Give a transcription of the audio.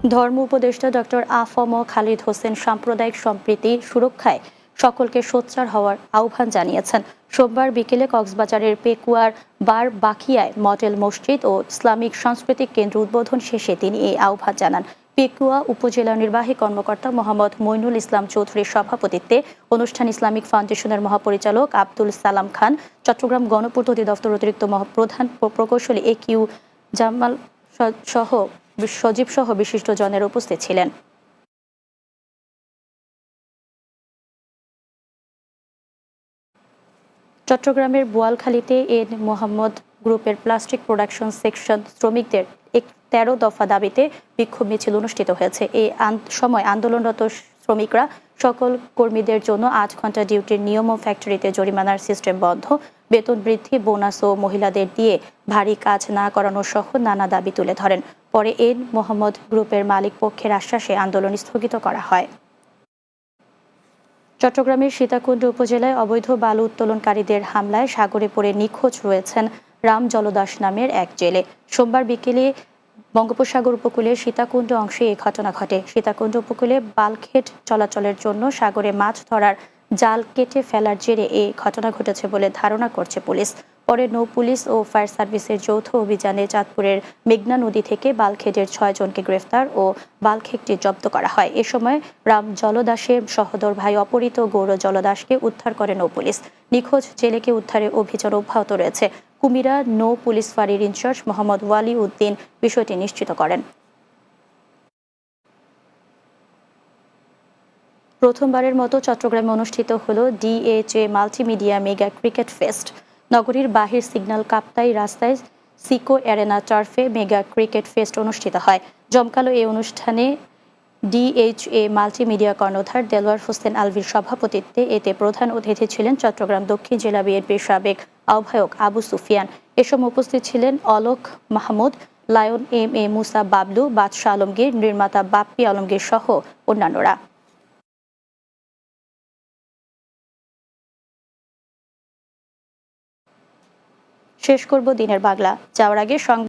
ধর্ম উপদেষ্টা ডক্টর আ.ফ.ম. খালিদ হোসেন সাম্প্রদায়িক সম্প্রীতি সুরক্ষায় সকলকে সোচ্চার হওয়ার আহ্বান জানিয়েছেন। সোমবার বিকেলে কক্সবাজারের পেকুয়ার বার বাখিয়ায় মডেল মসজিদ ও ইসলামিক সাংস্কৃতিক কেন্দ্র উদ্বোধন শেষে তিনি এই আহ্বান জানান। পেকুয়া উপজেলা নির্বাহী কর্মকর্তা মোহাম্মদ মইনুল ইসলাম চৌধুরীর সভাপতিত্বে অনুষ্ঠান ইসলামিক ফাউন্ডেশনের মহাপরিচালক আব্দুল সালাম খান, চট্টগ্রাম গণপূর্ত অধিদপ্তর অতিরিক্ত প্রধান প্রকৌশলী এ.কিউ জামাল সজীব সহ বিশিষ্টজনের উপস্থিত ছিলেন। চট্টগ্রামের বোয়ালখালীতে এন মোহাম্মদ গ্রুপের প্লাস্টিক প্রোডাকশন সেকশন শ্রমিকদের ১৩ দফা দাবিতে বিক্ষোভ মিছিল অনুষ্ঠিত হয়েছে। এই সময় আন্দোলনরত শ্রমিকরা সকল কর্মীদের জন্য ৮ ঘন্টা ডিউটির নিয়ম ও ফ্যাক্টরিতে জরিমানার সিস্টেম বন্ধ, বেতন বৃদ্ধি, বোনাস ও মহিলাদের দিয়ে ভারী কাজ না করানো সহ নানা দাবি তুলে ধরেন। পরে এন মোহাম্মদ গ্রুপের মালিক পক্ষের আশ্বাসে আন্দোলন স্থগিত করা হয়। চট্টগ্রামের সীতাকুণ্ড উপজেলায় অবৈধ বালু উত্তোলনকারীদের হামলায় সাগরে পড়ে নিখোঁজ রয়েছেন রাম জলদাস নামের এক জেলে। সোমবার বিকেলে বঙ্গোপসাগর উপকূলে সীতাকুণ্ড অংশে এই ঘটনা ঘটে। সীতাকুণ্ড উপকূলে বাল্কহেড চলাচলের জন্য সাগরে মাছ ধরার জাল কেটে ফেলার জেরে এই ঘটনা ঘটেছে বলে ধারণা করছে পুলিশ। পরে নৌ পুলিশ ও ফায়ার সার্ভিসের যৌথ অভিযানে চাঁদপুরের মেঘনা নদী থেকে বাল্কহেডের ৬ জনকে গ্রেফতার ও বাল্কহেডটি জব্দ করা হয়। এ সময় রাম জলদাসের সহোদর ভাই অপহৃত গৌর জলদাসকে উদ্ধার করে নৌ পুলিশ। নিখোঁজ জেলেকে উদ্ধারের অভিযান অব্যাহত রয়েছে। কুমিরা নৌ পুলিশ ফাঁড়ির ইনচার্জ মোহাম্মদ ওয়ালি উদ্দিন বিষয়টি নিশ্চিত করেন। প্রথমবারের মতো চট্টগ্রামে অনুষ্ঠিত হলো DHA multimedia mega cricket fest. নগরীর বাহির সিগন্যাল কাপ্তাই রাস্তায় সিকো অ্যারেনা টার্ফে মেগা ক্রিকেট ফেস্ট অনুষ্ঠিত হয়। জমকালো এই অনুষ্ঠানে ডিএইচএ মাল্টিমিডিয়া কর্ণধার দেলোয়ার হোসেন আলভির সভাপতিত্বে এতে প্রধান অতিথি ছিলেন চট্টগ্রাম দক্ষিণ জেলা বিএনপির সাবেক আহ্বায়ক আবু সুফিয়ান। এ সময় উপস্থিত ছিলেন অলোক মাহমুদ, লায়ন এম.এ. মুসা বাবলু, বাদশাহ আলমগীর, নির্মাতা বাপ্পি আলমগীর সহ অন্যান্যরা। শেষ করব দিনের বাংলা। যাওয়ার আগে